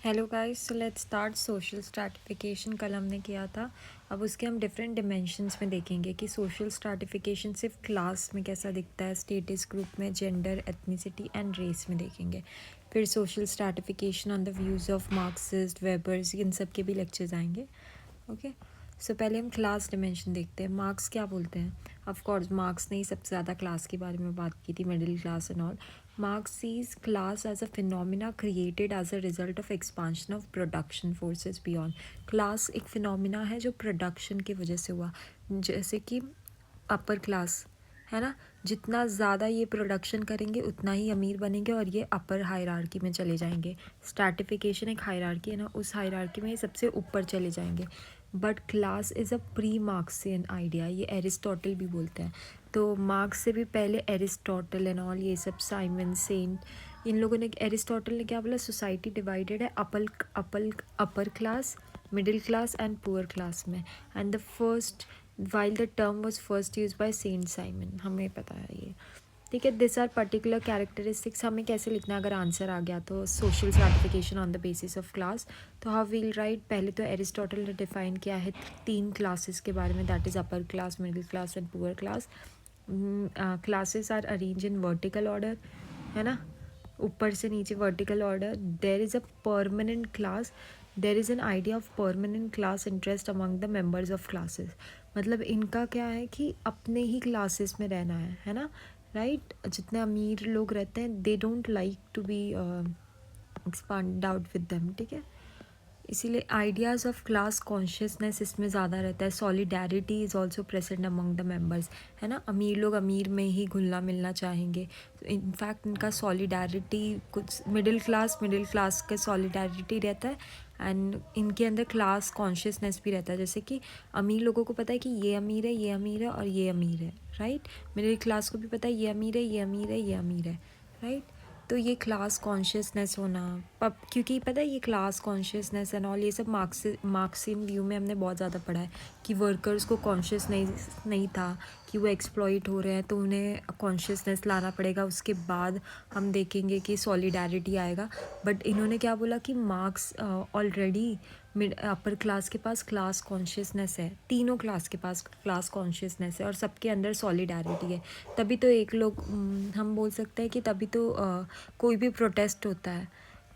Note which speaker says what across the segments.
Speaker 1: Hello guys, so let's start social stratification. कल हमने किया था। अब उसके हम डिफरेंट डिमेंशंस में देखेंगे कि सोशल स्ट्रैटिफिकेशन सिर्फ क्लास में कैसा दिखता है, स्टेटस ग्रुप में, जेंडर, एथनिसिटी एंड रेस में देखेंगे। फिर social stratification on the views of Marxist, Webers, इन सब के भी लेक्चर्स आएंगे। ओके, सो पहले हम क्लास डिमेंशन देखते हैं। मार्क्स क्या बोलते हैं? ऑफ कोर्स मार्क्स ने ही सबसे ज़्यादा क्लास के बारे में बात की थी, middle class and all. Marx sees class as a phenomena created as a result of expansion of production forces beyond. Class एक फिनोमिना है जो प्रोडक्शन की वजह से हुआ, जैसे कि अपर क्लास है ना, जितना ज़्यादा ये प्रोडक्शन करेंगे उतना ही अमीर बनेंगे और ये अपर हायरार्की में चले जाएंगे। स्ट्रैटिफिकेशन एक हायरार्की है ना, उस हायरार्की में ये सबसे ऊपर चले जाएंगे। But class is a pre Marxian idea, ये एरिस्टोटल भी बोलते हैं। तो मार्क्स से भी पहले एरिस्टोटल एंड ऑल, ये सब साइमन सेंट, इन लोगों ने, एरिस्टोटल ने क्या बोला, सोसाइटी डिवाइडेड है upper class, middle class and poor class में। And the first while the term was first used by Saint Simon, हमें पता है ये। ठीक है, दिस आर पर्टिकुलर कैरेक्टरिस्टिक्स। हमें कैसे लिखना है अगर आंसर आ गया तो? Social stratification on the basis of class. तो हाउ विल राइट? पहले तो एरिस्टोटल ने डिफाइन किया है 3 क्लासेस के बारे में, that is upper class, middle class and poor class. Classes are arrange in vertical order, है ना, ऊपर से नीचे vertical order. There is a permanent class, there is an idea of permanent class interest among the members of classes. मतलब इनका क्या है कि अपने ही क्लासेस में रहना है ना, राइट। जितने अमीर लोग रहते हैं, they don't like to be expand out with them, ठीक है। इसीलिए आइडियाज़ ऑफ क्लास कॉन्शियसनेस इसमें ज़्यादा रहता है। Solidarity is also present among the members, है ना। अमीर लोग अमीर में ही घुलना मिलना चाहेंगे। इनफैक्ट इनका सॉलिडैरिटी, कुछ मिडिल क्लास का सॉलिडैरिटी रहता है। एंड इनके अंदर क्लास कॉन्शियसनेस भी रहता है, जैसे कि अमीर लोगों को पता है कि ये अमीर है, ये अमीर है और ये अमीर है, राइट। मिडिल क्लास को भी पता है ये अमीर है, ये अमीर है, ये अमीर है, राइट। तो ये क्लास कॉन्शियसनेस होना, पब क्योंकि पता है ये क्लास कॉन्शियसनेस एंड ऑल, ये सब मार्क्सियन व्यू में हमने बहुत ज़्यादा पढ़ा है कि वर्कर्स को कॉन्शियस नहीं था कि वो एक्सप्लॉइट हो रहे हैं, तो उन्हें कॉन्शियसनेस लाना पड़ेगा। उसके बाद हम देखेंगे कि सॉलिडैरिटी आएगा। बट इन्होंने क्या बोला कि marks already mid upper class के पास क्लास कॉन्शियसनेस है, तीनों क्लास के पास क्लास कॉन्शियसनेस है और सबके अंदर सॉलिडैरिटी है। तभी तो एक लोग हम बोल सकते हैं कि तभी तो कोई भी प्रोटेस्ट होता है,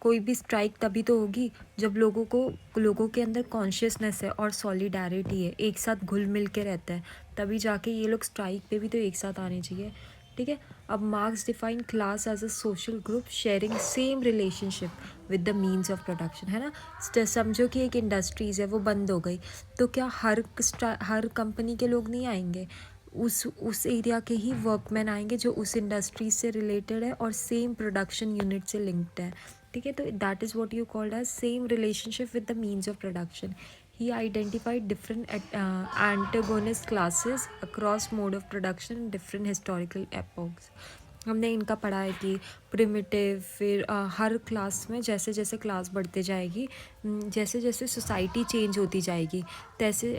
Speaker 1: कोई भी स्ट्राइक तभी तो होगी जब लोगों के अंदर कॉन्शियसनेस है और सॉलिडैरिटी है, एक साथ घुल मिल के रहता है, तभी जाके ये लोग स्ट्राइक पे भी तो एक साथ आने चाहिए, ठीक है। अब Marx define class as a social group sharing same relationship with the means of production, है ना। समझो कि एक इंडस्ट्रीज़ है, वो बंद हो गई, तो क्या हर कंपनी के लोग नहीं आएंगे? उस एरिया के ही वर्कमैन आएंगे जो उस इंडस्ट्री से रिलेटेड है और सेम प्रोडक्शन यूनिट से लिंक्ड है, ठीक है। तो that is what you called as same relationship with the means of production. He identified different antagonist classes across mode of production in different historical epochs. हमने इनका पढ़ा है कि प्रिमिटिव, फिर हर क्लास में जैसे जैसे क्लास बढ़ते जाएगी, जैसे जैसे सोसाइटी चेंज होती जाएगी, तैसे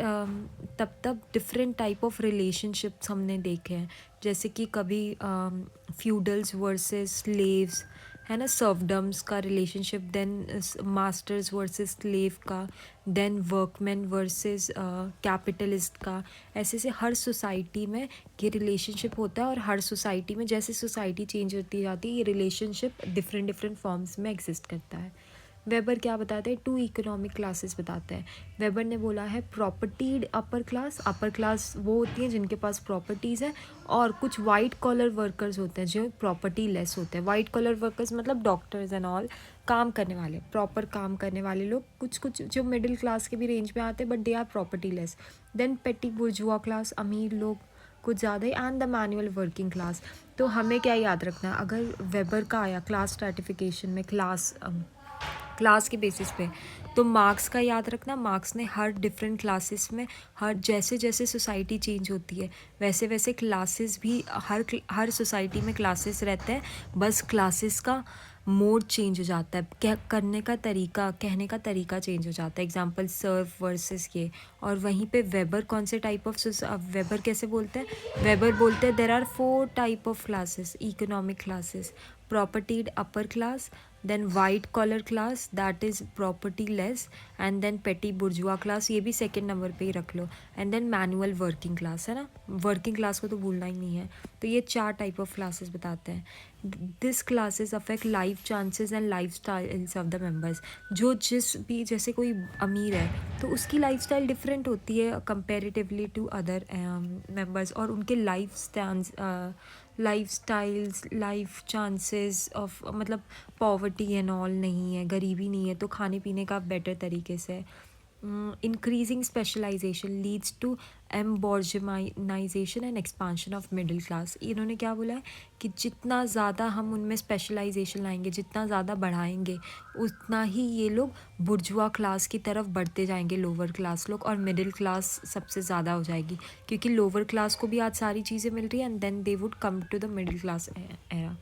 Speaker 1: तब डिफरेंट टाइप ऑफ रिलेशनशिप्स हमने देखे हैं। जैसे कि कभी फ्यूडल्स वर्सेस स्लेव्स, है ना, सर्वडम्स का relationship, then masters versus slave का, देन वर्कमैन वर्सेस कैपिटलिस्ट का। ऐसे ऐसे हर सोसाइटी में ये रिलेशनशिप होता है और हर सोसाइटी में जैसे सोसाइटी चेंज होती जाती है, ये रिलेशनशिप डिफरेंट फॉर्म्स में एग्जिस्ट करता है। वेबर क्या बताते हैं? 2 इकोनॉमिक क्लासेस बताते हैं। वेबर ने बोला है प्रॉपर्टीड अपर क्लास वो होती हैं जिनके पास प्रॉपर्टीज़ है, और कुछ वाइट कॉलर वर्कर्स होते हैं जो प्रॉपर्टी लेस होते हैं। वाइट कॉलर वर्कर्स मतलब डॉक्टर्स एंड ऑल, काम करने वाले, प्रॉपर काम करने वाले लोग, कुछ जो मिडिल क्लास के भी रेंज में आते हैं, but they are property less. Then petty bourgeois class, अमीर लोग कुछ ज़्यादा ही, and the manual working class. तो हमें क्या याद रखना है अगर वेबर का आया क्लास स्ट्रैटिफिकेशन में, क्लास के बेसिस पे, तो मार्क्स का याद रखना। मार्क्स ने हर डिफरेंट क्लासेस में, हर जैसे जैसे सोसाइटी चेंज होती है वैसे वैसे क्लासेस भी, हर सोसाइटी में क्लासेस रहते हैं, बस क्लासेस का मोड चेंज हो जाता है, क्या करने का तरीका, कहने का तरीका चेंज हो जाता है। एग्जांपल सर्व वर्सेस ये। और वहीं पे वेबर कौन से टाइप ऑफ, वेबर कैसे बोलते हैं? वेबर बोलते हैं there are 4 type of classes, economic classes: propertied upper class, then white collar class that is propertyless, and then petty bourgeois class, ये भी सेकंड नंबर पे ही रख लो, and then manual working class, है ना, वर्किंग क्लास को तो भूलना ही नहीं है। तो ये 4 टाइप ऑफ क्लासेस बताते हैं। This classes affect life chances and life styles of the members. जो जिस भी, जैसे कोई अमीर है तो उसकी लाइफ स्टाइल डिफरेंट होती है कंपेरेटिवली टू अदर मेम्बर्स, और उनके life styles, life chances of, मतलब पॉवर्टी एंड ऑल नहीं है, गरीबी नहीं है, तो खाने पीने का बेटर तरीके से। Increasing specialization leads to embourgeoisement and expansion of middle class. इन्होंने क्या बोला है कि जितना ज़्यादा हम उनमें स्पेशलाइजेशन लाएंगे, जितना ज़्यादा बढ़ाएंगे, उतना ही ये लोग बुर्जुआ क्लास की तरफ बढ़ते जाएंगे, लोअर क्लास लोग, और मिडिल क्लास सबसे ज़्यादा हो जाएगी, क्योंकि लोअर क्लास को भी आज सारी चीज़ें मिल रही है, and then they would come to the middle class era.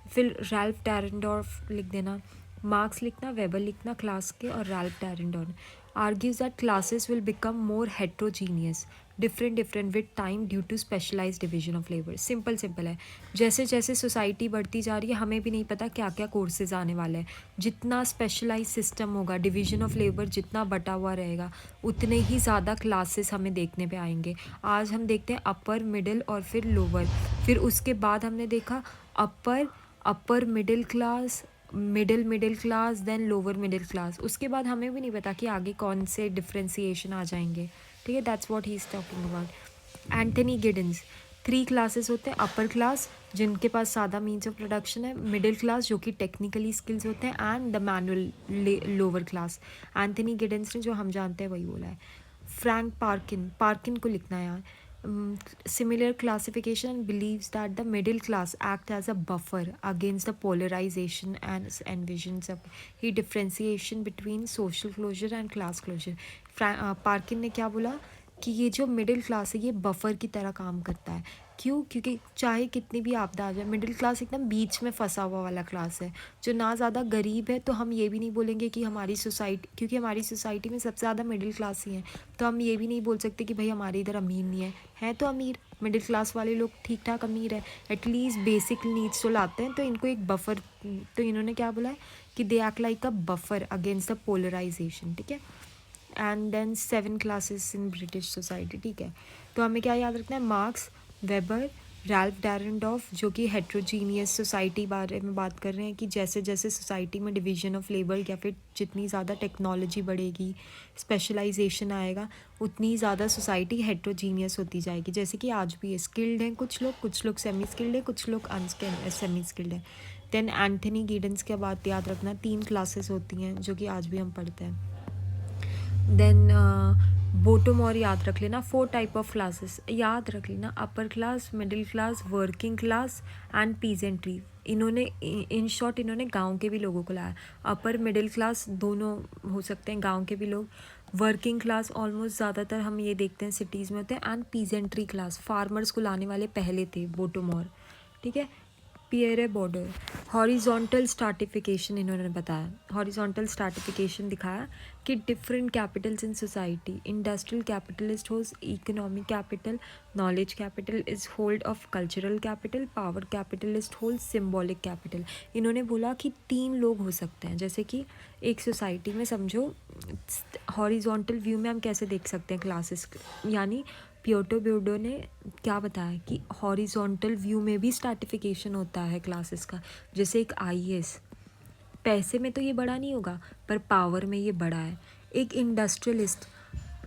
Speaker 1: फिर रैल्फ डैरेंडॉर्फ लिख देना, मार्क्स लिखना, वेबर लिखना क्लास के, और Ralf Dahrendorf argues that classes will become more heterogeneous, different with time due to specialized division of labor। Simple है, जैसे जैसे सोसाइटी बढ़ती जा रही है हमें भी नहीं पता क्या क्या कोर्सेज आने वाले हैं, जितना स्पेशलाइज सिस्टम होगा, डिवीजन ऑफ लेबर जितना बटा हुआ रहेगा, उतने ही ज़्यादा क्लासेस हमें देखने पे आएंगे। आज हम देखते हैं अपर, मिडिल और फिर लोअर, फिर उसके बाद हमने देखा upper middle class, middle class, then lower middle class, उसके बाद हमें भी नहीं पता कि आगे कौन से डिफ्रेंसिएशन आ जाएंगे, ठीक है। That's what he is talking about. Anthony Giddens, 3 classes होते हैं, अपर क्लास जिनके पास सादा मीन्स ऑफ प्रोडक्शन है, मिडिल क्लास जो कि टेक्निकली स्किल्स होते हैं, and the manual lower class. Anthony Giddens ने जो हम जानते हैं वही बोला है। फ्रैंक पार्किन को लिखना है यार। Similar classification believes that the middle class act as a buffer against the polarization and envisions of he differentiation between social closure and class closure। Perkin ने क्या बोला कि ये जो मिडिल क्लास है ये बफर की तरह काम करता है। क्यों? क्योंकि चाहे कितनी भी आपदा आ जाए, मिडिल क्लास एकदम बीच में फंसा हुआ वाला क्लास है, जो ना ज़्यादा गरीब है, तो हम ये भी नहीं बोलेंगे कि हमारी सोसाइटी, क्योंकि हमारी सोसाइटी में सबसे ज़्यादा मिडिल क्लास ही हैं, तो हम ये भी नहीं बोल सकते कि भाई हमारे इधर अमीर नहीं है तो अमीर, मिडिल क्लास वाले लोग ठीक ठाक अमीर है, एटलीस्ट बेसिक नीड्स तो लाते हैं, तो इनको एक बफर, तो इन्होंने क्या बोला है कि they act like a buffer against the polarisation, ठीक है। And then 7 classes in British society, ठीक है। तो हमें क्या याद रखना है, मार्क्स, वेबर, रैल्फ डैरेंडॉर्फ, जो कि हेट्रोजीनियस सोसाइटी बारे में बात कर रहे हैं कि जैसे जैसे सोसाइटी में डिवीजन ऑफ लेबर या फिर जितनी ज़्यादा टेक्नोलॉजी बढ़ेगी, स्पेशलाइजेशन आएगा, उतनी ज़्यादा सोसाइटी हेट्रोजीनियस होती जाएगी। जैसे कि आज भी है, स्किल्ड हैं कुछ लोग सेमी स्किल्ड हैं, कुछ लोग सेमी स्किल्ड हैं। देन एंथनी गिडेंस के बाद याद रखना 3 क्लासेस होती हैं जो कि आज भी हम पढ़ते हैं। देन बॉटम और याद रख लेना, 4 टाइप ऑफ क्लासेस याद रख लेना, अपर class, middle class, working class and peasantry. इन्होंने इन शॉर्ट इन्होंने गांव के भी लोगों को लाया। अपर मिडिल क्लास दोनों हो सकते हैं, गांव के भी लोग। वर्किंग क्लास ऑलमोस्ट ज़्यादातर हम ये देखते हैं सिटीज़ में होते हैं, एंड पीजेंट्री क्लास फार्मर्स को लाने वाले पहले थे बॉटम और, ठीक है। पियरे बॉर्डर, हॉरिजॉन्टल स्ट्रैटिफिकेशन इन्होंने बताया, हॉरिजॉन्टल स्ट्रैटिफिकेशन दिखाया कि different Capitals in society, industrial capitalist holds economic capital, knowledge capital is hold of cultural capital, power capitalist hold symbolic capital. इन्होंने बोला कि 3 लोग हो सकते हैं, जैसे कि एक सोसाइटी में समझो, हॉरिजॉन्टल व्यू में हम कैसे देख सकते हैं क्लासेस, यानी पियोटो ब्यूडो ने क्या बताया कि हॉरिजॉन्टल व्यू में भी स्ट्रैटिफिकेशन होता है क्लासेस का। जैसे एक आईएएस, पैसे में तो ये बड़ा नहीं होगा पर पावर में ये बड़ा है। एक इंडस्ट्रियलिस्ट,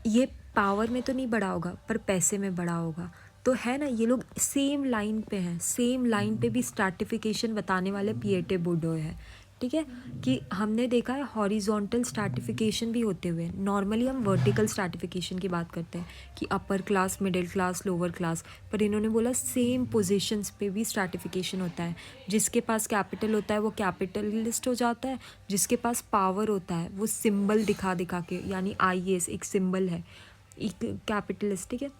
Speaker 1: ये पावर में तो नहीं बड़ा होगा पर पैसे में बड़ा होगा। तो है ना, ये लोग सेम लाइन पे हैं, सेम लाइन पे भी स्ट्रैटिफिकेशन बताने वाले पिएटे बूडो है, ठीक है। कि हमने देखा है हॉरिजॉन्टल स्ट्रैटिफिकेशन भी होते हुए, नॉर्मली हम वर्टिकल स्ट्रैटिफिकेशन की बात करते हैं कि अपर class, middle class, lower class, पर इन्होंने बोला सेम पोजीशंस पे भी स्ट्रैटिफिकेशन होता है। जिसके पास कैपिटल होता है वो कैपिटलिस्ट हो जाता है, जिसके पास पावर होता है वो सिंबल दिखा दिखा के, यानी आईएएस एक सिंबल है, एक कैपिटलिस्ट, ठीक है।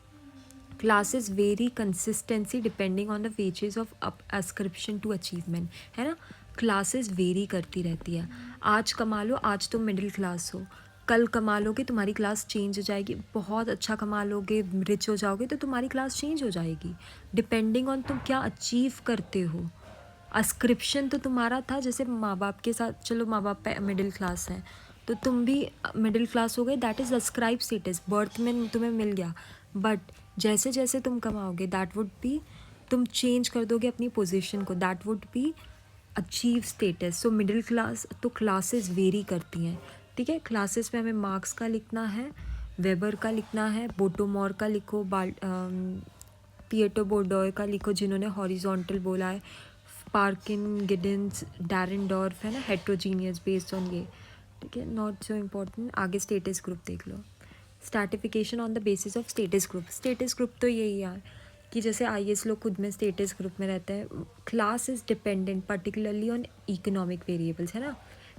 Speaker 1: Classes vary consistency depending on the wages of ascription to achievement, है ना। क्लासेस वेरी करती रहती है, आज कमा लो, आज तुम मिडिल क्लास हो, कल कमा लोगे तुम्हारी क्लास चेंज हो जाएगी, बहुत अच्छा कमा लोगे, रिच हो जाओगे तो तुम्हारी क्लास चेंज हो जाएगी, डिपेंडिंग ऑन तुम क्या अचीव करते हो, अस्क्रिप्शन तो तुम्हारा था जैसे माँ बाप के साथ, चलो माँ बाप मिडिल क्लास हैं तो तुम भी मिडिल क्लास हो गए, that is ascribe status, birth में तुम्हें मिल गया। बट जैसे जैसे तुम कमाओगे दैट वुड बी, तुम चेंज कर दोगे अपनी पोजीशन को, that would be achieve status. So middle class तो क्लासेस वेरी करती हैं, ठीक है। क्लासेस में हमें मार्क्स का लिखना है, वेबर का लिखना है, बोटोमॉर का लिखो, पिएटो बोर्डोय का लिखो जिन्होंने हॉरिजॉन्टल बोला है, पार्किन, गिडेंस, डैरेंडॉर्फ, है ना, हेट्रोजीनियस बेस्ड ऑन ये, ठीक है, नॉट सो इम्पॉर्टेंट। आगे स्टेटस ग्रुप देख लो, stratification on the basis of status group. Status group तो यही यार कि जैसे आईएएस लोग खुद में स्टेटस ग्रुप में रहते हैं। Class is dependent particularly on economic variables, है ना।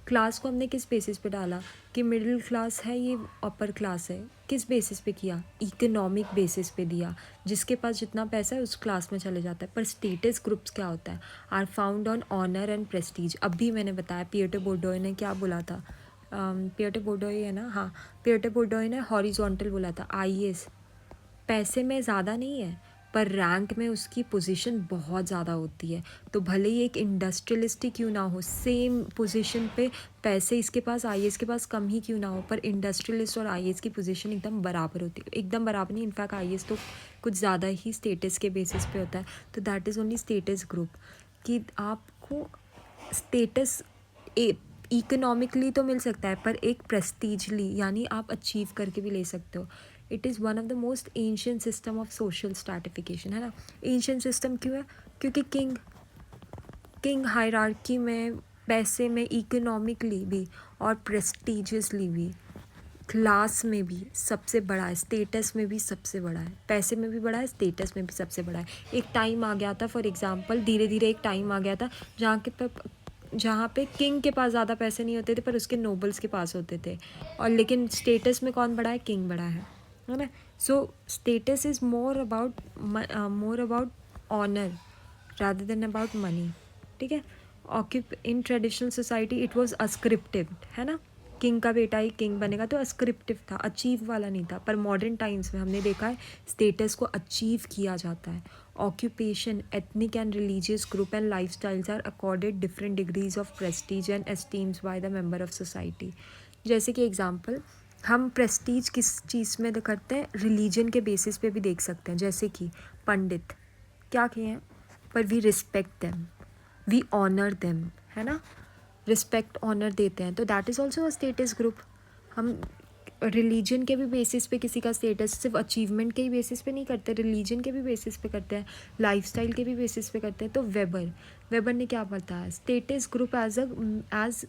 Speaker 1: क्लास को हमने किस बेसिस पे डाला कि मिडिल क्लास है, ये अपर क्लास है, किस बेसिस पे किया, इकोनॉमिक बेसिस पे दिया, जिसके पास जितना पैसा है उस क्लास में चले जाता है। पर स्टेटस ग्रुप्स क्या होता है, are found on honour and prestige. अभी मैंने बताया पिएटो बोर्डोय ने क्या बोला था, पिएटो बोर्डोय है ना, हाँ, पिएटो बोर्डोय ने हॉरिजॉन्टल बोला था। आईएएस पैसे में ज़्यादा नहीं है पर रैंक में उसकी पोजीशन बहुत ज़्यादा होती है। तो भले ही एक इंडस्ट्रियलिस्ट ही क्यों ना हो, सेम पोजीशन पे पैसे इसके पास आईएएस के पास कम ही क्यों ना हो, पर इंडस्ट्रियलिस्ट और आईएएस की पोजीशन एकदम बराबर होती है। एकदम बराबर नहीं, इनफैक्ट आईएएस तो कुछ ज़्यादा ही स्टेटस के बेसिस पे होता है। तो that is only status group, कि आपको स्टेटस इकोनॉमिकली तो मिल सकता है पर एक प्रेस्टीजली, यानी आप अचीव करके भी ले सकते हो। It is one of the most ancient system of social stratification, है ना। एंशियंट सिस्टम क्यों है, क्योंकि किंग हायरार्की में, पैसे में, इकोनॉमिकली भी और प्रेस्टीजियसली भी, क्लास में भी सबसे बड़ा है, स्टेटस में भी सबसे बड़ा है, पैसे में भी बड़ा है, स्टेटस में भी सबसे बड़ा है। एक टाइम आ गया था, फॉर एग्जांपल धीरे धीरे एक टाइम आ गया था जहाँ पे किंग के पास ज़्यादा पैसे नहीं होते थे पर उसके नोबल्स के पास होते थे, और लेकिन स्टेटस में कौन बड़ा है, किंग बड़ा है ना। So status is more about honour rather than about money, ठीक है। In traditional society it was ascriptive, है ना, किंग का बेटा ही किंग बनेगा, तो अस्क्रिप्टिव था, अचीव वाला नहीं था। पर मॉडर्न टाइम्स में हमने देखा है स्टेटस को अचीव किया जाता है। Occupation, ethnic and religious group and life styles are accorded different degrees of prestige and esteems by the member of society. जैसे कि एग्जाम्पल, हम प्रेस्टीज किस चीज़ में करते हैं, रिलीजन के बेसिस पे भी देख सकते हैं। जैसे कि पंडित क्या किए हैं, पर we respect them, we honour them, है ना, रिस्पेक्ट ऑनर देते हैं, तो that is also a status group. हम रिलीजन के भी बेसिस पे किसी का स्टेटस सिर्फ अचीवमेंट के ही बेसिस पे नहीं करते, रिलीजन के भी बेसिस पे करते हैं, लाइफस्टाइल के भी बेसिस पे करते हैं। तो वेबर ने क्या बताया, status group as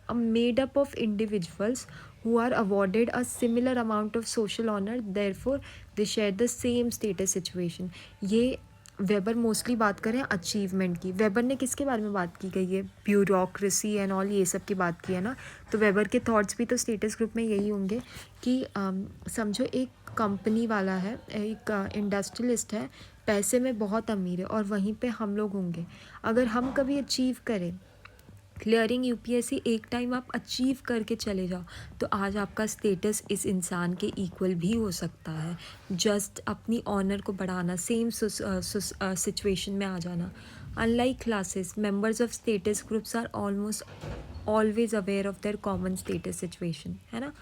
Speaker 1: a made up of individuals who are awarded a similar amount of social honor, therefore they share the same status situation। ये वेबर मोस्टली बात करें अचीवमेंट की। वेबर ने किसके बारे में बात की गई है, ब्यूरोक्रेसी एंड ऑल, ये सब की बात की है ना। तो वेबर के थॉट्स भी तो स्टेटस ग्रुप में यही होंगे कि समझो एक कंपनी वाला है, एक इंडस्ट्रियलिस्ट है, पैसे में बहुत अमीर है, और वहीं पे हम लोग होंगे। अगर हम कभी अचीव करें क्लियरिंग यूपीएससी, एक टाइम आप अचीव करके चले जाओ, तो आज आपका स्टेटस इस इंसान के इक्वल भी हो सकता है। जस्ट अपनी ऑनर को बढ़ाना, सेम सिचुएशन में आ जाना। Unlike classes, members of status groups are almost always aware of their common status situation, है ना।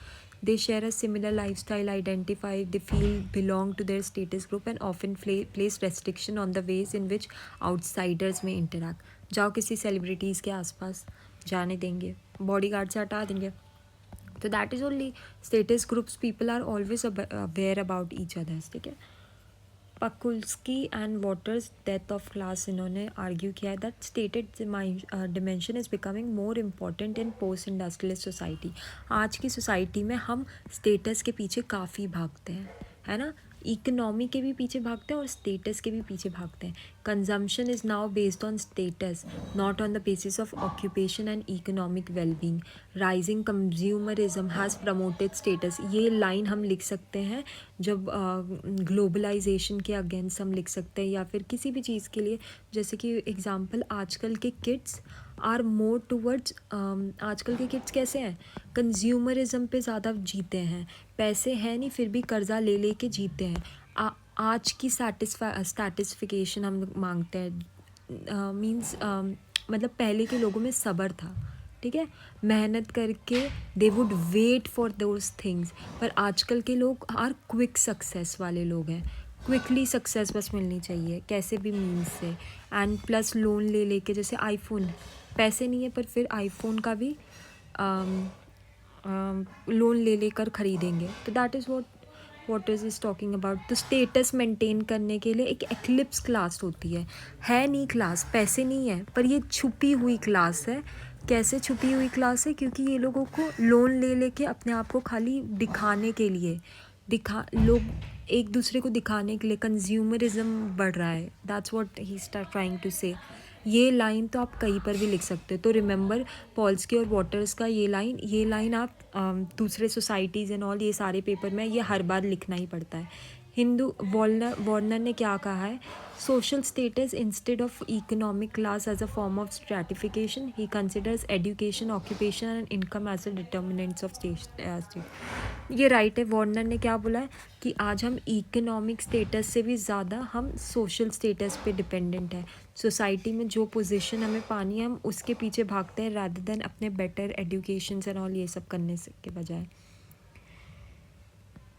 Speaker 1: They share a similar life style, identify, they feel belong to their status group and often place restriction on the ways in which outsiders may interact. जाओ किसी celebrities के आसपास, जाने देंगे, bodyguard से हटा देंगे। तो that is only status groups, people are always aware about each others, ठीक है। Pakulski and Waters, death of class, इन्होंने आर्ग्यू किया है that stated dimension is becoming more important in post industrialist society. आज की सोसाइटी में हम status के पीछे काफ़ी भागते हैं, है ना, इकोनॉमी के भी पीछे भागते हैं और स्टेटस के भी पीछे भागते हैं। Consumption is now based on status, not on the basis of occupation and economic wellbeing. Rising consumerism has promoted status, ये लाइन हम लिख सकते हैं जब ग्लोबलाइजेशन के अगेंस्ट हम लिख सकते हैं, या फिर किसी भी चीज़ के लिए। जैसे कि एग्जांपल, आजकल के किड्स आर मोर टूवर्ड्स, आजकल के किड्स कैसे हैं, कंज्यूमरिज्म पे ज़्यादा जीते हैं, पैसे हैं नहीं फिर भी कर्ज़ा ले ले के जीते हैं। आज की सैटिस्फिकेशन हम मांगते हैं, मीन्स मतलब पहले के लोगों में सब्र था, ठीक है, मेहनत करके they would wait for those things. पर आजकल के लोग आर क्विक सक्सेस वाले लोग हैं, क्विकली सक्सेस बस मिलनी चाहिए कैसे भी मीन्स से। एंड प्लस लोन ले लेके, जैसे आईफोन, पैसे नहीं है पर फिर आईफोन का भी लोन ले लेकर ख़रीदेंगे। तो that is what is talking about. तो स्टेटस मेंटेन करने के लिए एक एक्लिप्स क्लास होती है नहीं क्लास, पैसे नहीं है पर ये छुपी हुई क्लास है। कैसे छुपी हुई क्लास है? क्योंकि ये लोगों को लोन ले लेके अपने आप को खाली दिखाने के लिए, लोग एक दूसरे को दिखाने के लिए कंज्यूमरिज्म बढ़ रहा है। That's what he start trying to say. ये लाइन तो आप कहीं पर भी लिख सकते हो। तो रिमेंबर पॉल्स्की और वॉटर्स का ये लाइन आप दूसरे सोसाइटीज़ एंड ऑल ये सारे पेपर में ये हर बार लिखना ही पड़ता है। वार्नर ने क्या कहा है? Social status instead of economic class as a form of stratification, he considers education, occupation and income as a determinants of state. ये राइट है। वार्नर ने क्या बोला है कि आज हम इकोनॉमिक स्टेटस से भी ज़्यादा हम सोशल स्टेटस पे डिपेंडेंट है। सोसाइटी में जो पोजीशन हमें पानी है हम उसके पीछे भागते हैं रादर देन अपने बेटर एजुकेशन एंड ऑल ये सब करने के बजाय।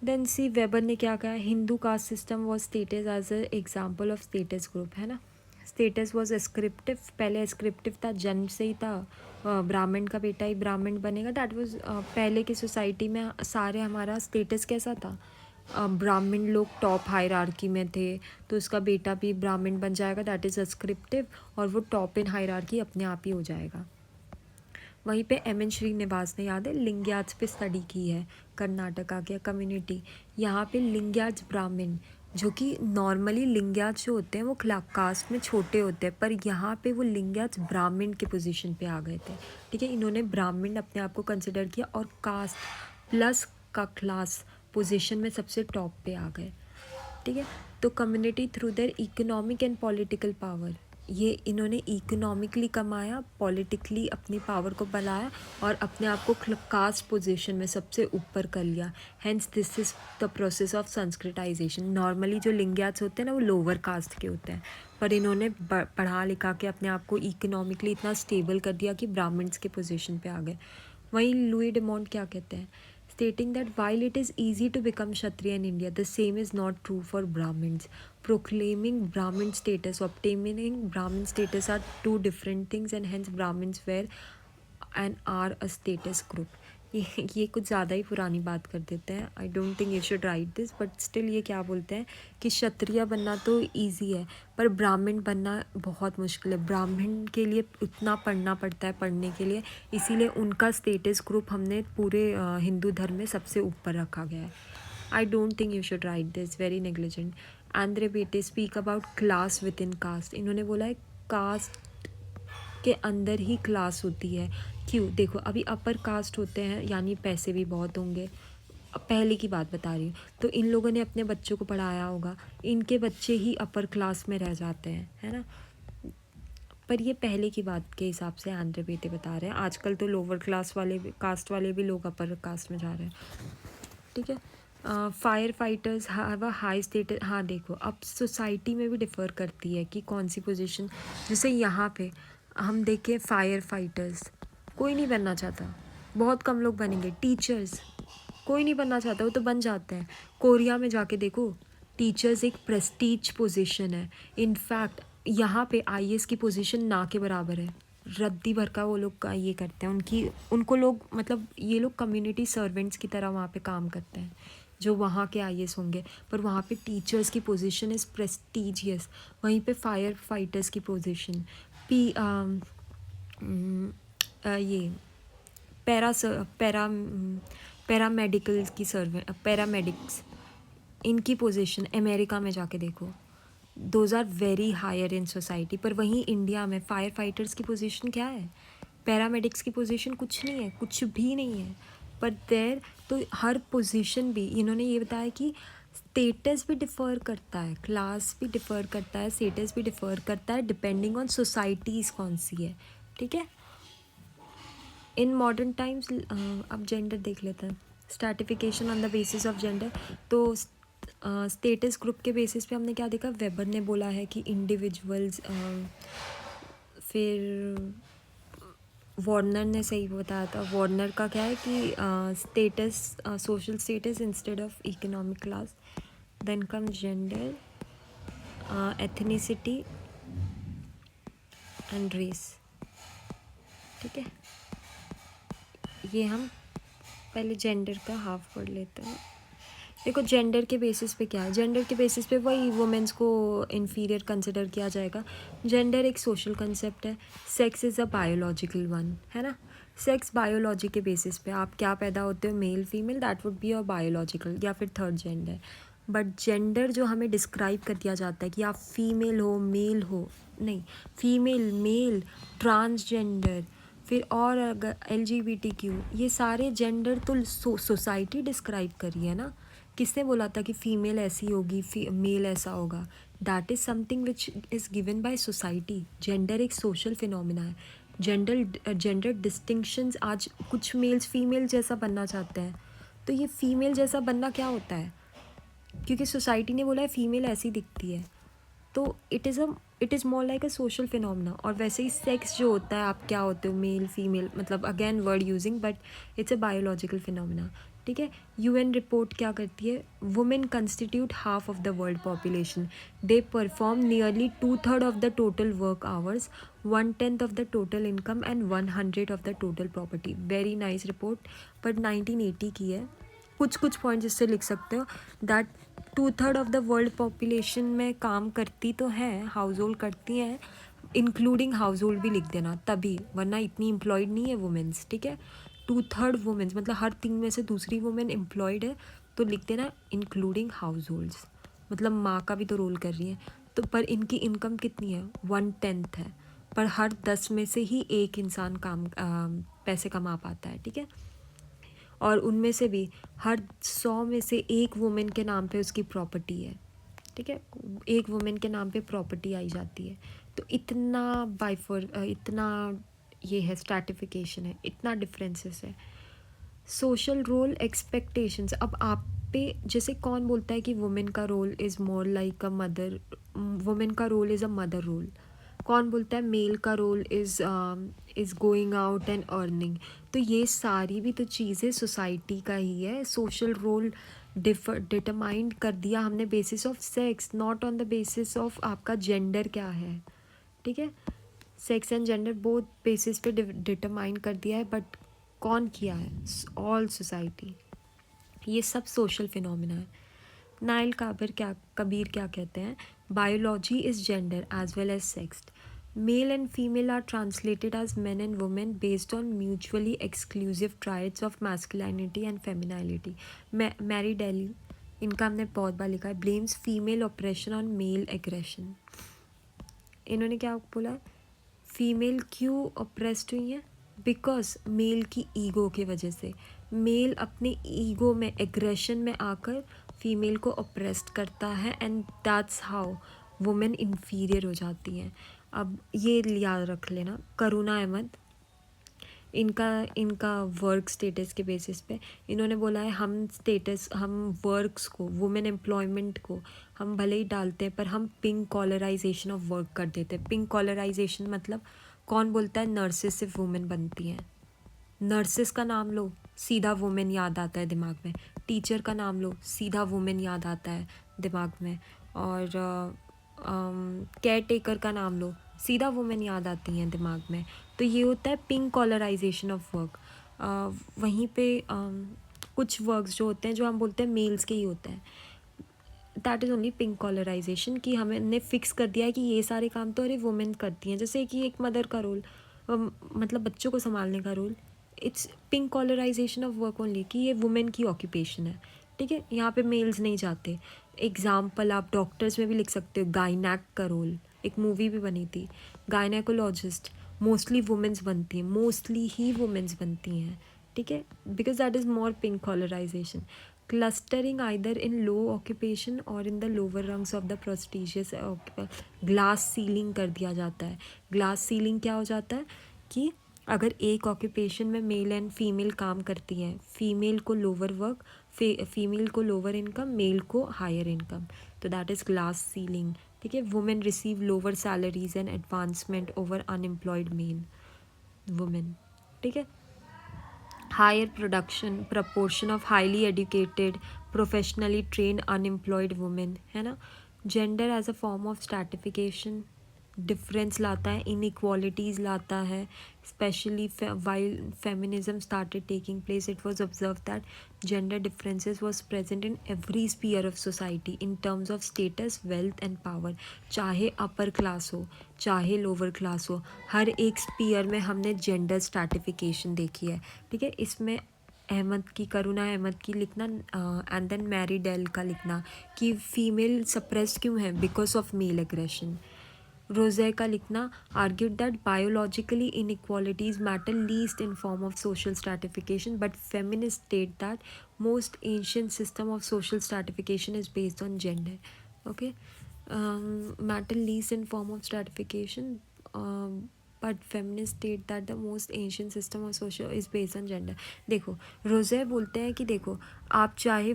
Speaker 1: देन सी वेबर ने क्या कहा? Hindu caste system was status as a example of status group, है ना। स्टेटस वॉज एस्क्रिप्टिव, पहले एस्क्रिप्टिव था, जन्म से ही था, ब्राह्मण का बेटा ही ब्राह्मण बनेगा। दैट वॉज पहले की सोसाइटी में सारे हमारा स्टेटस कैसा था? ब्राह्मण लोग टॉप हायरार्की में थे तो उसका बेटा भी ब्राह्मण बन जाएगा, दैट इज़ एस्क्रिप्टिव, और वो टॉप इन हायरार्की अपने आप ही हो जाएगा। वहीं पे एम.एन. श्रीनिवास ने, याद है, लिंग्याज पे स्टडी की है, कर्नाटका के कम्युनिटी। यहाँ पे लिंग्याज ब्राह्मण, जो कि नॉर्मली लिंग्याज जो होते हैं वो कास्ट में छोटे होते हैं, पर यहाँ पे वो लिंग्याज ब्राह्मण के पोजीशन पे आ गए थे, ठीक है। इन्होंने ब्राह्मण अपने आप को कंसिडर किया और कास्ट प्लस का क्लास पोजीशन में सबसे टॉप पे आ गए, ठीक है। तो community through their economic and political power, ये इन्होंने इकोनॉमिकली कमाया, पॉलिटिकली अपनी पावर को बढ़ाया और अपने आप को कास्ट पोजीशन में सबसे ऊपर कर लिया। Hence this is the process of Sanskritisation. Normally जो लिंग्याज होते हैं ना वो लोअर कास्ट के होते हैं, पर इन्होंने पढ़ा लिखा के अपने आप को इकोनॉमिकली इतना स्टेबल कर दिया कि ब्राह्मण्स के पोजीशन पे आ गए। वहीं लुई डिमोंट क्या कहते हैं? Stating that while it is easy to become Kshatriya in India, the same is not true for Brahmins. Proclaiming Brahmin status, obtaining Brahmin status are two different things, and hence Brahmins were and are a status group. ये कुछ ज़्यादा ही पुरानी बात कर देते हैं। आई don't think you should write this, but still ये क्या बोलते हैं कि क्षत्रिय बनना तो ईजी है पर ब्राह्मण बनना बहुत मुश्किल है। ब्राह्मण के लिए उतना पढ़ना पड़ता है पढ़ने के लिए, इसीलिए उनका स्टेटस ग्रुप हमने पूरे हिंदू धर्म में सबसे ऊपर रखा गया है। I don't think you should write this, very negligent. Andre Beteille speak about class within caste. इन्होंने बोला है कास्ट के अंदर ही क्लास होती है। क्यों? देखो अभी अपर कास्ट होते हैं यानी पैसे भी बहुत होंगे, पहले की बात बता रही हूँ। तो इन लोगों ने अपने बच्चों को पढ़ाया होगा, इनके बच्चे ही अपर क्लास में रह जाते हैं, है ना। पर ये पहले की बात के हिसाब से आंध्र बेटे बता रहे हैं। आजकल तो लोअर क्लास वाले कास्ट वाले भी लोग अपर कास्ट में जा रहे हैं, ठीक है। Fire fighters have a high status. हाँ देखो अब सोसाइटी में भी डिफ़र करती है कि कौन सी पोजीशन। जैसे यहाँ पे हम देखें फायर फाइटर्स कोई नहीं बनना चाहता, बहुत कम लोग बनेंगे। टीचर्स कोई नहीं बनना चाहता, वो तो बन जाते हैं। कोरिया में जाके देखो, टीचर्स एक प्रेस्टीज पोजीशन है। इनफैक्ट यहाँ पे आईएएस की पोजीशन ना के बराबर है। रद्दी भर का वो लोग का ये करते हैं, उनको लोग मतलब ये लोग कम्युनिटी सर्वेंट्स की तरह वहाँ पे काम करते हैं जो वहाँ के आईएएस होंगे। पर वहाँ पे टीचर्स की पोजीशन इज़ प्रेस्टीजियस। वहीं पे फायर फाइटर्स की पोजीशन ये पैरामेडिकल की पैरामेडिक्स, इनकी पोजीशन अमेरिका में जाके देखो, those are very higher in society. पर वहीं इंडिया में फायर फाइटर्स की पोजीशन क्या है? पैरामेडिक्स की पोजीशन कुछ नहीं है, कुछ भी नहीं है। पर देर तो हर पोजीशन भी इन्होंने ये बताया कि स्टेटस भी डिफ़र करता है, क्लास भी डिफ़र करता है, स्टेटस भी डिफ़र करता है डिपेंडिंग ऑन सोसाइटीज़ कौन सी है, ठीक है। इन मॉडर्न टाइम्स अब जेंडर देख लेते हैं। Stratification on the basis of gender, तो स्टेटस ग्रुप के बेसिस पे हमने क्या देखा? वेबर ने बोला है कि इंडिविजुअल्स फिर वार्नर ने सही बताया था। वार्नर का क्या है कि status, social status instead of economic class, then come gender, ethnicity and race. ठीक है, ये हम पहले जेंडर का हाफ पढ़ लेते हैं। देखो जेंडर के बेसिस पे क्या है, जेंडर के बेसिस पे वही वुमेंस को इन्फीरियर कंसिडर किया जाएगा। जेंडर एक सोशल कंसेप्ट है, sex is a biological one, है ना। सेक्स बायोलॉजी के बेसिस पे आप क्या पैदा होते हो, male female, that would be your biological या फिर थर्ड जेंडर। बट जेंडर जो हमें डिस्क्राइब कर दिया जाता है कि आप फीमेल हो, मेल हो, नहीं, फीमेल, मेल, ट्रांसजेंडर, फिर और अगर LGBTQ, ये सारे जेंडर तो सोसाइटी डिस्क्राइब करी है ना। किसने बोला था कि फ़ीमेल ऐसी होगी, मेल ऐसा होगा? That is something which is given by society. Gender एक सोशल फिनोमिना है। जेंडर डिस्टिंक्शंस, आज कुछ मेल्स फीमेल जैसा बनना चाहते हैं, तो ये फीमेल जैसा बनना क्या होता है? क्योंकि सोसाइटी ने बोला है फीमेल ऐसी दिखती है, तो it is more like a social phenomena. और वैसे ही सेक्स जो होता है, आप क्या होते हो, मेल फीमेल, मतलब again word using, but it's a biological phenomena. ठीक है, UN रिपोर्ट क्या करती है, women constitute half of the world population, they perform nearly 2/3 of the total work hours, 1/10 of the total income and 100 of the total property. Very nice report, but 1980 की है। कुछ कुछ points इससे लिख सकते हो, that 2/3 of the world population में काम करती तो हैं, हाउस होल्ड करती हैं, इंक्लूडिंग हाउस होल्ड भी लिख देना तभी, वरना इतनी एम्प्लॉयड नहीं है वुमेंस। ठीक है, 2/3 वुमेंस मतलब हर 3 में से दूसरी वुमेन एम्प्लॉयड है, तो लिख देना इंक्लूडिंग हाउस होल्ड्स, मतलब माँ का भी तो रोल कर रही है। तो पर इनकी इनकम कितनी है, 1/10 है, पर हर 10 में से ही एक इंसान पैसे कमा पाता है। ठीक है, और उनमें से भी हर 100 में से एक वुमेन के नाम पे उसकी प्रॉपर्टी है। ठीक है, एक वुमेन के नाम पे प्रॉपर्टी आई जाती है। तो इतना इतना ये है, स्ट्रैटिफिकेशन है, इतना डिफरेंसेस है। सोशल रोल एक्सपेक्टेशंस, अब आप पे जैसे कौन बोलता है कि वुमेन का role is more like a mother, women का role is a mother role. कौन बोलता है मेल का role is going out and earning. तो ये सारी भी तो चीज़ें सोसाइटी का ही है। सोशल रोल डिटरमाइंड कर दिया हमने basis of sex, not on the basis of आपका जेंडर क्या है। ठीक है, sex and gender both basis पे डिटरमाइन कर दिया है, बट कौन किया है, ऑल सोसाइटी। ये सब सोशल फिनोमिना है। नाइल कबीर क्या कहते हैं, biology is gender as well as sex, male and female are translated as man and women based on mutually exclusive triads of masculinity and feminility. Mary Daly, इनका हमने बहुत बार लिखा है, blames female oppression on male aggression. इन्होंने क्या बोला, female क्यों ऑप्रेस्ड हुई हैं, बिकॉज मेल की ईगो की वजह से। मेल अपने ईगो में, एग्रेशन में आकर फीमेल को ऑप्रेस्ड करता है, and that's how women inferior हो जाती हैं। अब ये याद रख लेना, करुणा अहमद, इनका इनका वर्क स्टेटस के बेसिस पे इन्होंने बोला है, हम वर्क्स को, वुमेन एम्प्लॉयमेंट को हम भले ही डालते हैं, पर हम पिंक कॉलराइजेशन ऑफ वर्क कर देते हैं। पिंक कॉलराइजेशन मतलब कौन बोलता है नर्सेस सिर्फ वुमेन बनती हैं? नर्सेस का नाम लो, सीधा वुमेन याद आता है दिमाग में। टीचर का नाम लो, सीधा वुमेन याद आता है दिमाग में। और केयर टेकर का नाम लो, सीधा वुमेन याद आती हैं दिमाग में। तो ये होता है पिंक कॉलराइजेशन ऑफ वर्क। वहीं पे कुछ वर्क्स जो होते हैं, जो हम बोलते हैं मेल्स के ही होते हैं, दैट इज़ ओनली पिंक कॉलराइजेशन, कि हमने फिक्स कर दिया है कि ये सारे काम तो अरे वुमेन करती हैं। जैसे कि एक मदर का रोल, मतलब बच्चों को संभालने का role, it's pink collarization of work only, कि ये वुमेन की ऑक्यूपेशन है। ठीक है, यहाँ पे मेल्स नहीं जाते। एग्जाम्पल आप डॉक्टर्स में भी लिख सकते हो, गायनैक का रोल, एक मूवी भी बनी थी, गायनेकोलॉजिस्ट, मोस्टली वुमेन्स बनती हैं, मोस्टली ही वुमेन्स बनती हैं। ठीक है, because that is more pink collarization. Clustering either in low occupation और in the lower rungs of the prestigious, glass ceiling कर दिया जाता है। ग्लास सीलिंग क्या हो जाता है कि अगर एक ऑक्यूपेशन में मेल एंड फीमेल काम करती हैं, फीमेल को लोअर वर्क, फीमेल को लोअर इनकम, मेल को हायर इनकम, तो दैट इज़ ग्लास सीलिंग। ठीक है, women receive lower salaries and advancement over unemployed men women, ठीक है, higher production proportion of highly educated professionally train unemployed women, है ना। Gender as a form of stratification difference लाता है, inequalities लाता है, specially while feminism started taking place it was observe that gender differences was present in every sphere of society in terms of status wealth and power, चाहे upper class हो चाहे lower class हो, हर एक spear में हमने gender stratification देखी है, ठीक है। इसमें करुणा अहमद की लिखना एंड देन मैरी डेल का लिखना कि फीमेल सप्रेस्ड क्यों है, बिकॉज ऑफ मेल एग्रेशन। रोजे का लिखना argued that biologically inequalities matter least in form of social stratification, but feminists state that most ancient system of social stratification is based on gender. Okay, matter least in form of stratification, but feminists state that the most ancient system of social is based on gender. देखो, रोजे बोलते हैं कि देखो, आप चाहे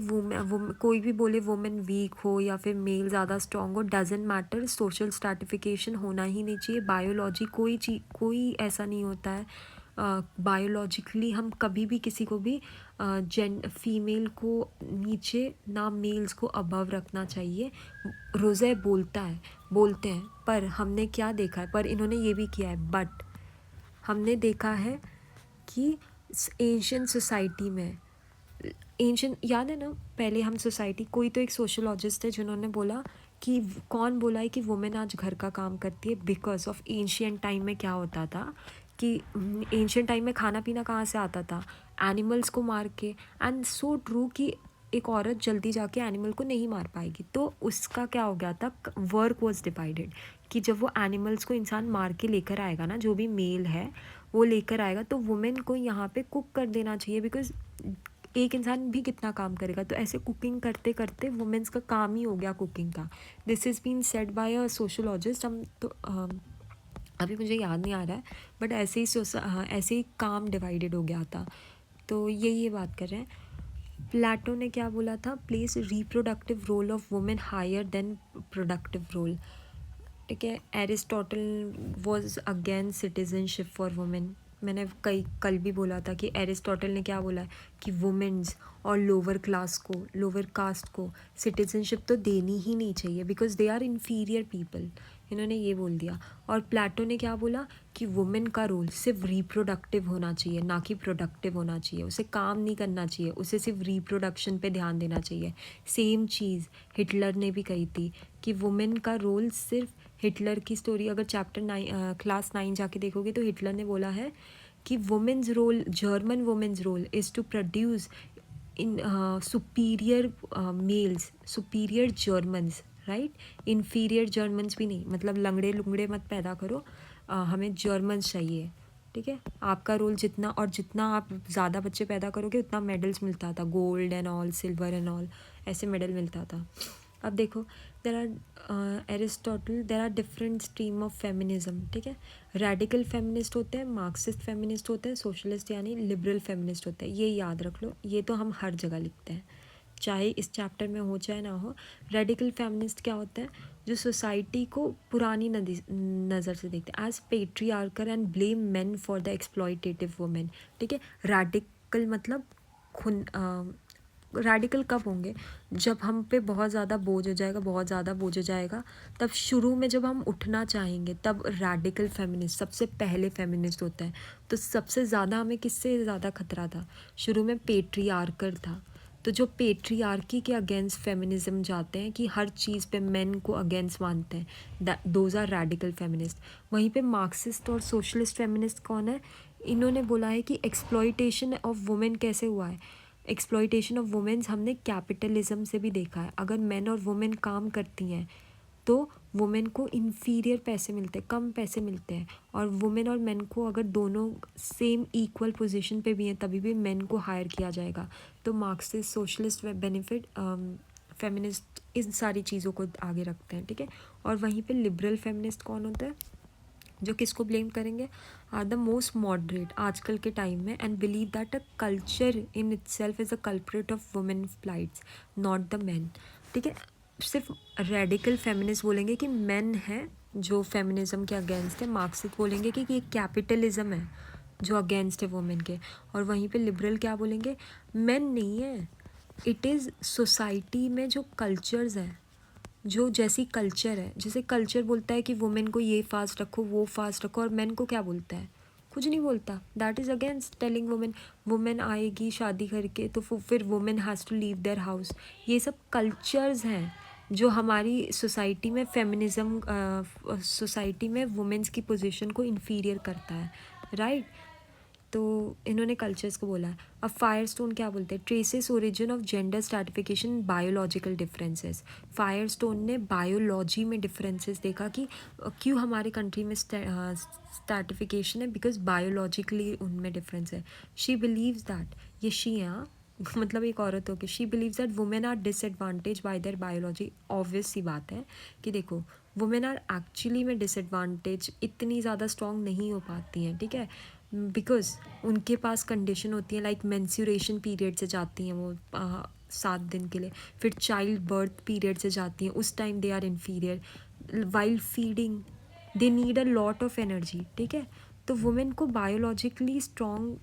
Speaker 1: कोई भी बोले वुमेन वीक हो या फिर मेल ज़्यादा स्ट्रॉन्ग हो, डजेंट मैटर, सोशल स्ट्रैटिफिकेशन होना ही नहीं चाहिए। बायोलॉजी कोई ऐसा नहीं होता है, बायोलॉजिकली हम कभी भी किसी को भी फीमेल को नीचे ना मेल्स को अबव रखना चाहिए। रोज़े बोलते हैं, पर हमने क्या देखा है, पर इन्होंने ये भी किया है, बट हमने देखा है कि एंशियंट सोसाइटी में, एंशियंट याद है ना, पहले हम सोसाइटी, कोई तो एक सोशोलॉजिस्ट है जिन्होंने बोला कि कौन बोला है कि वुमेन आज घर का काम करती है, बिकॉज ऑफ एंशियंट टाइम में क्या होता था कि एंशियंट टाइम में खाना पीना कहाँ से आता था, एनिमल्स को मार के, एंड सो ट्रू कि एक औरत जल्दी जाके एनिमल को नहीं मार पाएगी, तो उसका क्या हो गया था, वर्क वॉज डिवाइडेड, कि जब वो एनिमल्स को इंसान मार के लेकर आएगा ना, जो भी मेल है वो लेकर आएगा, तो वुमेन को यहाँ पे कुक कर देना चाहिए, बिकॉज एक इंसान भी कितना काम करेगा, तो ऐसे कुकिंग करते करते वुमेन्स का काम ही हो गया कुकिंग का। This is been said by a sociologist, हम तो अभी मुझे याद नहीं आ रहा है, बट ऐसे ही काम डिवाइडेड हो गया था, तो ये बात कर रहे हैं। प्लेटो ने क्या बोला था, place reproductive role of women higher than productive role, ठीक है। Aristotle was against citizenship for women, मैंने कल भी बोला था कि एरिस्टोटल ने क्या बोला कि वुमेन्स और लोअर कास्ट को सिटीजनशिप तो देनी ही नहीं चाहिए, because they are inferior people, इन्होंने ये बोल दिया। और प्लेटो ने क्या बोला कि वुमेन का रोल सिर्फ रिप्रोडक्टिव होना चाहिए, ना कि प्रोडक्टिव होना चाहिए, उसे काम नहीं करना चाहिए, उसे सिर्फ रिप्रोडक्शन पे ध्यान देना चाहिए। सेम चीज़ हिटलर ने भी कही थी कि वुमेन का रोल सिर्फ, हिटलर की स्टोरी अगर क्लास 9 जाके देखोगे तो हिटलर ने बोला है कि women's role, German women's role is to produce in superior males, superior Germans, right, inferior Germans भी नहीं, मतलब लंगड़े लुंगड़े मत पैदा करो, हमें जर्मन्स चाहिए, ठीक है। आपका रोल जितना आप ज़्यादा बच्चे पैदा करोगे उतना मेडल्स मिलता था, gold and all, silver and all, ऐसे मेडल मिलता था। अब देखो, there are different stream of feminism, ठीक है। रेडिकल फेमिनिस्ट होते हैं, मार्क्सिस्ट फेमिनिस्ट होते हैं, सोशलिस्ट यानी लिबरल फेमिनिस्ट होते हैं, ये याद रख लो, ये तो हम हर जगह लिखते हैं, चाहे इस चैप्टर में हो चाहे ना हो। रेडिकल फेमिनिस्ट क्या होता है, जो सोसाइटी को पुरानी नज़र से देखते हैं, as patriarchal and blame men for the exploitative women, ठीक है। रेडिकल मतलब रेडिकल कब होंगे, जब हम पे बहुत ज़्यादा बोझ हो जाएगा, तब शुरू में जब हम उठना चाहेंगे, तब रेडिकल फेमिनिस्ट सबसे पहले फेमिनिस्ट होता है। तो सबसे ज़्यादा हमें किससे ज़्यादा खतरा था, शुरू में पेट्रियार्कल था, तो जो पेट्रियार्की के अगेंस्ट फेमिनिज्म जाते हैं कि हर चीज़ पे मेन को अगेंस्ट मानते हैं, दोज आर रेडिकल फेमिनिस्ट। वहीं पे मार्क्सिस्ट और सोशलिस्ट फेमिनिस्ट कौन है, इन्होंने बोला है कि एक्सप्लॉयटेशन ऑफ वुमेन कैसे हुआ है, एक्सप्लॉयटेशन ऑफ वुमेन्स हमने कैपिटलिज्म से भी देखा है। अगर मेन और वुमेन काम करती हैं तो वुमेन को इन्फीरियर पैसे मिलते हैं, कम पैसे मिलते हैं, और वुमेन और मेन को अगर दोनों सेम इक्वल पोजीशन पे भी हैं तभी भी मेन को हायर किया जाएगा। तो मार्क्सिस्ट, सोशलिस्ट, बेनिफिट, फेमिनिस्ट इन सारी चीज़ों को आगे रखते हैं, ठीक है। और वहीं पे लिबरल फेमिनिस्ट कौन होता है, जो किसको ब्लेम करेंगे, आर द मोस्ट मॉडरेट आजकल के टाइम में, and believe that a culture in itself is a culprit of women flights, not the man, ठीक है। सिर्फ रेडिकल फेमिनिस्ट बोलेंगे कि मेन है जो फेमिनिज्म के अगेंस्ट है, मार्क्सिस्ट बोलेंगे कि ये कैपिटलिज्म है जो अगेंस्ट है वुमेन के, और वहीं पे लिबरल क्या बोलेंगे, मेन नहीं है, इट इज़ सोसाइटी में जो कल्चर्स हैं, जो जैसी कल्चर है, जैसे कल्चर बोलता है कि वुमेन को ये फास्ट रखो वो फास्ट रखो, और मेन को क्या बोलता है, कुछ नहीं बोलता, that is against telling women, women आएगी शादी करके तो फिर women has to leave their house. ये सब कल्चर्स हैं जो हमारी सोसाइटी में फेमिनिज्म, सोसाइटी में वुमेन्स की पोजीशन को इन्फीरियर करता है, राइट। तो इन्होंने कल्चर्स को बोला है। अब फायरस्टोन क्या बोलते हैं, traces origin of gender stratification biological differences. Firestone ने बायोलॉजी में डिफरेंसेस देखा कि क्यों हमारे कंट्री में स्ट्रैटिफिकेशन है, बिकॉज बायोलॉजिकली उनमें डिफरेंस है। शी बिलीव्स दैट, ये शी है हाँ, मतलब एक औरत होकर, she believes that women are disadvantage by their biology. Obvious सी बात है कि देखो वुमेन आर एक्चुअली में डिसएडवांटेज, इतनी ज़्यादा स्ट्रॉन्ग नहीं हो पाती हैं, ठीक है, बिकॉज उनके पास कंडीशन होती है लाइक मेंस्ट्रुएशन पीरियड से जाती हैं वो 7 दिन के लिए, फिर चाइल्ड बर्थ पीरियड से जाती हैं, उस time they are inferior, while feeding they need a lot of energy, ठीक है। तो वुमेन को बायोलॉजिकली स्ट्रॉन्ग,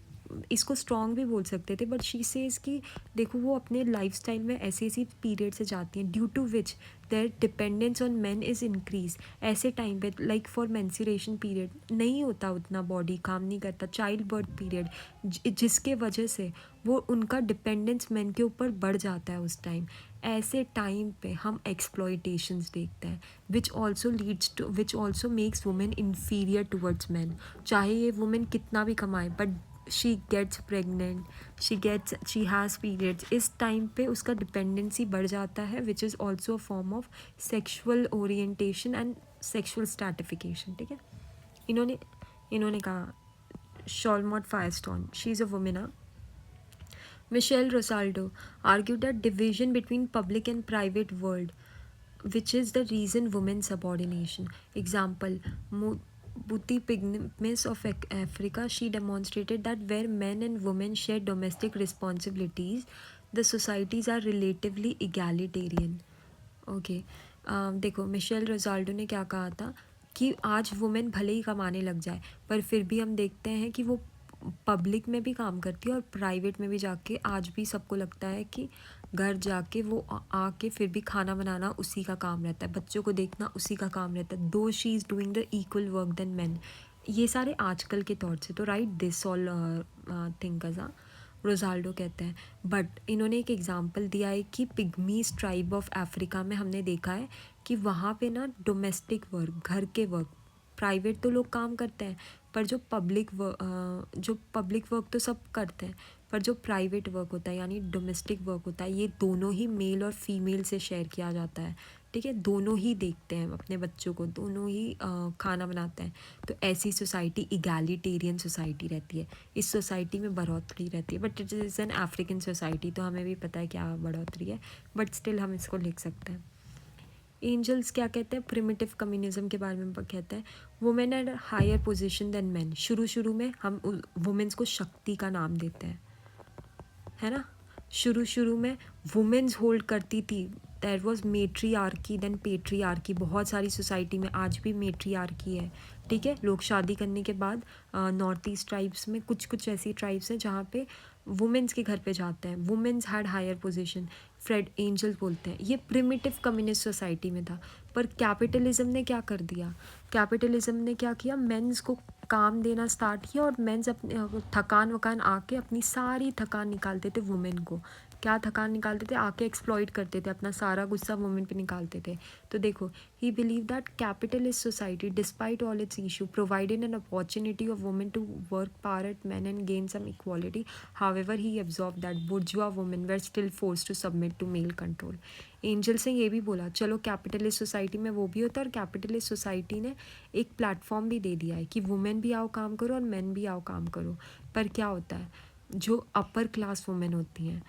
Speaker 1: इसको स्ट्रॉन्ग भी बोल सकते थे, बट शी सेज कि देखो वो अपने लाइफस्टाइल में ऐसी ऐसी पीरियड से जाती हैं due to which their dependence on man is increase. ऐसे टाइम पे लाइक फॉर मेंस्ट्रुएशन पीरियड नहीं होता उतना, बॉडी काम नहीं करता, चाइल्ड बर्थ पीरियड जिसके वजह से वो उनका डिपेंडेंस मैन के ऊपर बढ़ जाता है उस टाइम। ऐसे टाइम पे हम एक्सप्लॉयटेशंस देखते हैं which also makes women inferior towards man. चाहे ये वुमेन कितना भी कमाए, but she gets pregnant, she has periods, इस टाइम पे उसका डिपेंडेंसी बढ़ जाता है, which is also a form of sexual orientation and sexual stratification, ठीक है। इन्होंने इन्होंने कहा Shulamith Firestone, she is a women. Michelle Rosaldo argued that division between public and private world, which is the reason women's subordination. Example, Buti Pygmies of Africa, she demonstrated that where men and women share domestic responsibilities, the societies are relatively egalitarian. Okay देखो Michel रोजाल्डो ने क्या कहा था कि आज women भले ही कमाने लग जाए, पर फिर भी हम देखते हैं कि वो पब्लिक में भी काम करती है और प्राइवेट में भी जाके आज भी सबको लगता है कि घर जाके वो आके फिर भी खाना बनाना उसी का काम रहता है, बच्चों को देखना उसी का काम रहता है, though she is doing the equal work than man. ये सारे आजकल के तौर से, तो right this all thinkers Rosaldo कहते हैं। बट इन्होंने एक एग्जांपल दिया है कि पिग्मीज ट्राइब ऑफ अफ्रीका में हमने देखा है कि वहाँ पे ना डोमेस्टिक वर्क, घर के वर्क, प्राइवेट तो लोग काम करते हैं, पर जो पब्लिक वर्क तो सब करते हैं, पर जो प्राइवेट वर्क होता है यानी डोमेस्टिक वर्क होता है, ये दोनों ही मेल और फीमेल से शेयर किया जाता है, ठीक है। दोनों ही देखते हैं अपने बच्चों को, दोनों ही खाना बनाते हैं। तो ऐसी सोसाइटी इगैलिटेरियन सोसाइटी रहती है, इस सोसाइटी में बढ़ोतरी रहती है, but it is an African society, तो हमें भी पता है क्या बढ़ोतरी है, बट स्टिल हम इसको लिख सकते हैं। एंजल्स क्या कहते हैं, प्रिमिटिव कम्युनिज्म के बारे में कहते हैं, women at higher position than man. शुरू में हम वुमेन्स को शक्ति का नाम देते हैं, है ना। शुरू में वुमेन्स होल्ड करती थी, देयर वॉज मेट्रीआर्की देन पेट्रीआर्की, बहुत सारी सोसाइटी में आज भी मेट्रीआर्की है, ठीक है। लोग शादी करने के बाद नॉर्थ ईस्ट ट्राइब्स में कुछ ऐसी ट्राइब्स हैं जहाँ पे वुमेन्स के घर पे जाते हैं, women's had higher position. Fred Engel बोलते हैं ये प्रिमिटिव कम्युनिस्ट सोसाइटी में था, पर कैपिटलिज्म ने क्या कर दिया, कैपिटलिज्म ने क्या किया, मेंस को काम देना स्टार्ट किया, और मेंस अपने थकान वकान आके अपनी सारी थकान निकालते थे वुमेन को। क्या थकान निकालते थे, आके एक्सप्लॉइट करते थे, अपना सारा गुस्सा वुमेन पे निकालते थे। तो देखो he believe that capitalist society despite all its issue provided an opportunity of women to work power at man and gain some equality, however he observe that bourgeois women were still forced to submit to male control. Engels ने ये भी बोला चलो capitalist society में वो भी होता है, और कैपिटलिस्ट सोसाइटी ने एक प्लेटफॉर्म भी दे दिया है कि वुमेन भी आओ काम करो और मैन भी आओ काम करो। पर क्या होता है, जो अपर क्लास वुमेन होती हैं,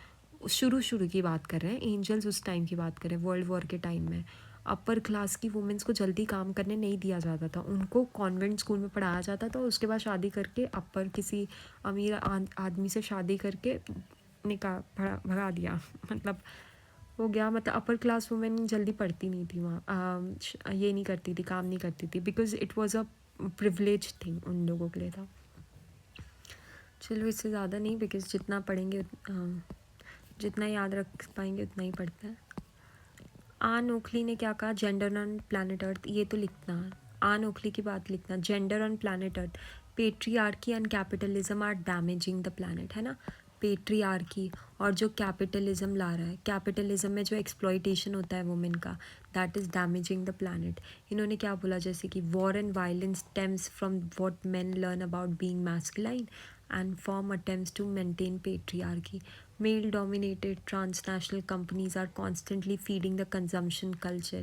Speaker 1: शुरू की बात कर रहे हैं एंजल्स, उस टाइम की बात करें वर्ल्ड वॉर के टाइम में, अपर क्लास की वुमेन्स को जल्दी काम करने नहीं दिया जाता था, उनको कॉन्वेंट स्कूल में पढ़ाया जाता था, उसके बाद शादी करके अपर किसी अमीर आदमी से शादी करके निकाह भगा दिया, मतलब हो गया, मतलब अपर क्लास वुमेन जल्दी पढ़ती नहीं थी वहाँ, ये नहीं करती थी, काम नहीं करती थी, because it was a privilege thing उन लोगों के लिए था। चलो इससे ज़्यादा नहीं, बिकॉज जितना पढ़ेंगे जितना याद रख पाएंगे उतना ही पढ़ता है। आन ओखली ने क्या कहा, जेंडर ऑन प्लानट अर्थ, ये तो लिखना, आन ओखली की बात लिखना, gender on planet earth, patriarchy and capitalism are damaging the planet, है ना। पेट्रियार्की और जो कैपिटलिज्म ला रहा है, कैपिटलिज्म में जो एक्सप्लॉइटेशन होता है वुमेन का, that is damaging the planet. इन्होंने क्या बोला, जैसे कि war and violence stems from what main learn about being masculine and form attempts to maintain patriarchy. Male dominated transnational companies are constantly feeding the consumption culture.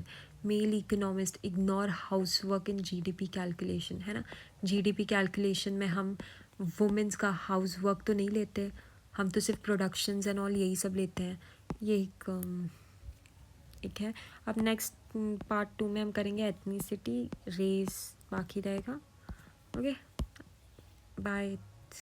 Speaker 1: Male economists ignore housework in GDP calculation, है ना। GDP calculation में हम women's का housework तो नहीं लेते, हम तो सिर्फ प्रोडक्शंस एंड ऑल यही सब लेते हैं। ये एक है। अब नेक्स्ट पार्ट 2 में हम करेंगे एथनिसिटी, रेस बाकी रहेगा। Okay, bye.